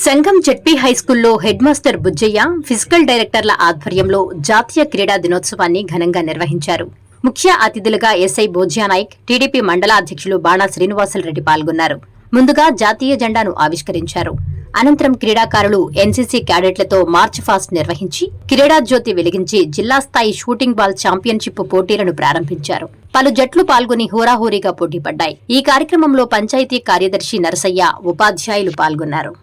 సంఘం జెడ్పీ హైస్కూల్లో headmaster Bujjaiah, physical డైరెక్టర్ల ఆధ్వర్యంలో జాతీయ క్రీడా దినోత్సవాన్ని ఘనంగా నిర్వహించారు. ముఖ్య అతిథులుగా ఎస్ఐ బోజ్యానాయక్, టీడీపీ మండల అధ్యక్షులు బాణా శ్రీనివాసులరెడ్డి పాల్గొన్నారు. ముందుగా జాతీయ జెండాను ఆవిష్కరించారు. అనంతరం క్రీడాకారులు ఎన్సీసీ క్యాడెట్లతో మార్చ్ ఫాస్ట్ నిర్వహించి క్రీడా జ్యోతి వెలిగించి జిల్లా స్థాయి షూటింగ్ బాల్ ఛాంపియన్షిప్ పోటీలను ప్రారంభించారు. పలు జట్లు పాల్గొని హోరాహోరీగా పోటీపడ్డాయి. ఈ కార్యక్రమంలో పంచాయతీ కార్యదర్శి నరసయ్య, ఉపాధ్యాయులు పాల్గొన్నారు.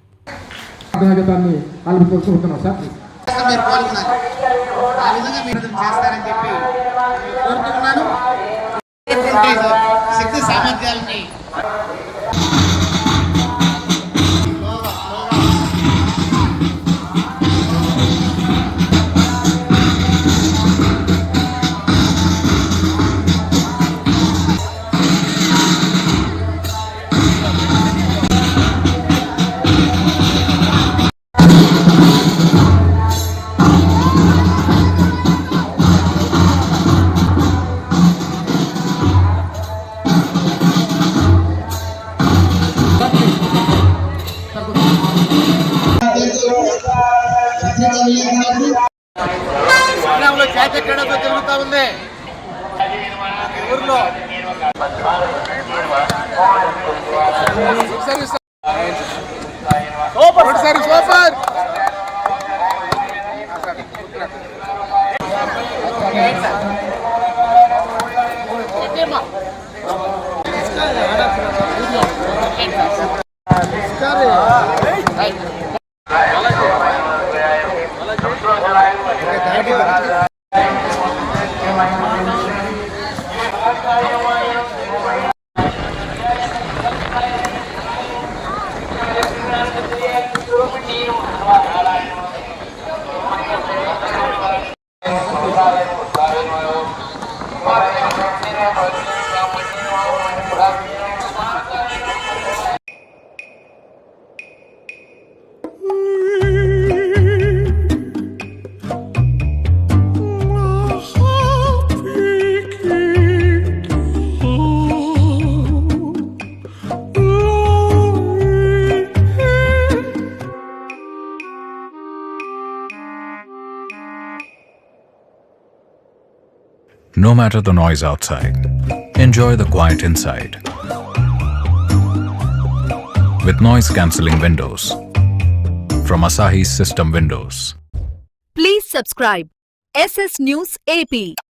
శక్తి సామర్థ్యాలని జాతీయ క్రీడతో జరుగుతా ఉంది. ఊర్లో No matter the noise outside, enjoy the quiet inside. With noise-cancelling windows from Asahi System Windows. Please subscribe SS News AP.